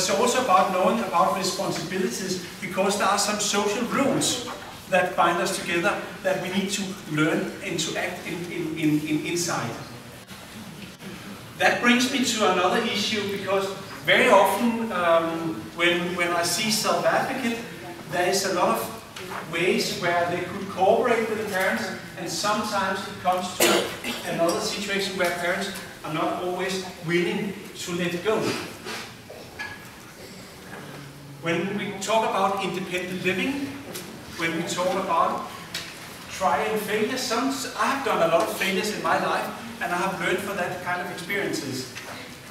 it's also about knowing about responsibilities, because there are some social rules that bind us together that we need to learn and to act inside. That brings me to another issue, because very often when I see self-advocate, there is a lot of ways where they could cooperate with the parents, and sometimes it comes to another situation where parents are not always willing to let go. When we talk about independent living, when we talk about try and failure, I have done a lot of failures in my life, and I have learned from that kind of experiences.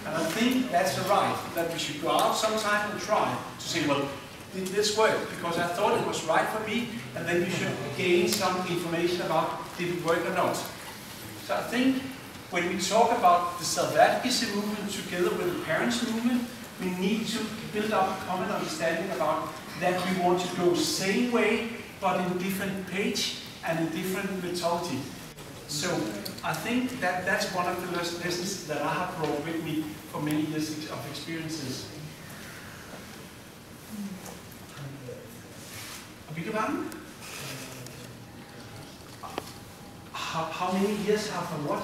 And I think that's right, that we should go out sometime and try to say, well, did this work? Because I thought it was right for me, and then you should gain some information about did it work or not. So I think when we talk about the self-advocacy movement together with the parents' movement, we need to build up a common understanding about that we want to go the same way, but in different page and in different methodology. So I think that that's one of the lessons that I have brought with me for many years of experiences. How many years have I what?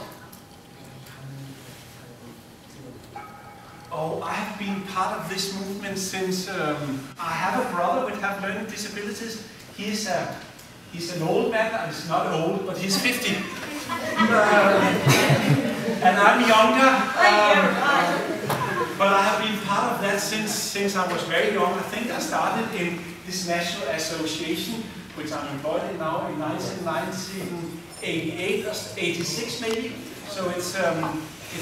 Oh, I have been part of this movement since I have a brother with learning disabilities. He's an old man. He's not old, but he's 50. And I'm younger. But I have been part of that since I was very young. I think I started in this national association, which I'm employed in now, in 1988 or 86 maybe. So it's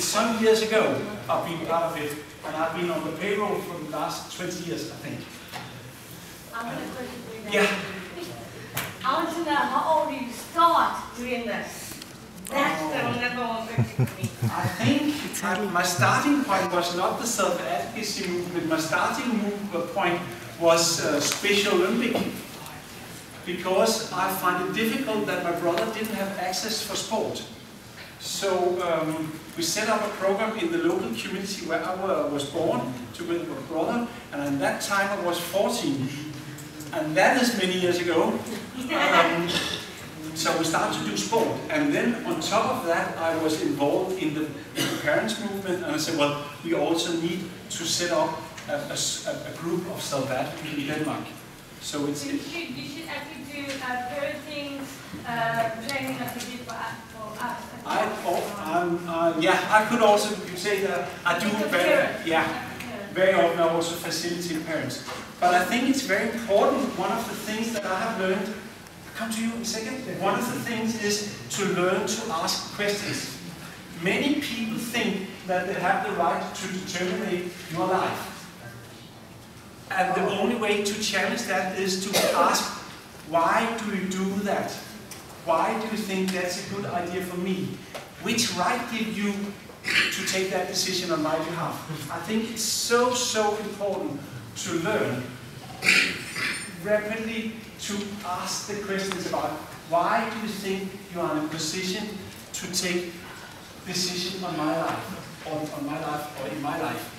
some years ago I've been part of it, and I've been on the payroll for the last 20 years, I think. Yeah. I want to know how old you start doing this. That's the number one question for me. I think my starting point was not the self-advocacy movement. My starting point was Special Olympic, because I find it difficult that my brother didn't have access for sport. So we set up a program in the local community where I was born together with my brother, and at that time I was 14. And that is many years ago. So we started to do sport, and then on top of that I was involved in the parents movement, and I said, well, we also need to set up a group of self-advocates in Denmark. So it's... You should actually do parenting training as you did for us. Yeah, I could also say that I do very often I also facilitate parents. But I think it's very important. One of the things that I have learned, I'll come to you in a second, one of the things is to learn to ask questions. Many people think that they have the right to determine your life. And the only way to challenge that is to ask, why do you do that? Why do you think that's a good idea for me? Which right give you to take that decision on my behalf? I think it's so important to learn rapidly to ask the questions about why do you think you are in a position to take decisions on my life, or in my life.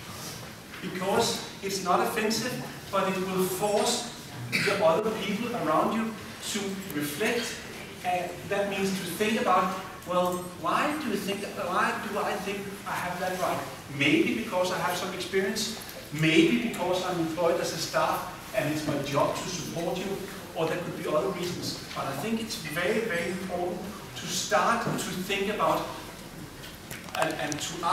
Because it's not offensive, but it will force the other people around you to reflect. That means to think about, well, why do I think I have that right? Maybe because I have some experience, maybe because I'm employed as a staff and it's my job to support you, or there could be other reasons. But I think it's very important to start to think about and to ask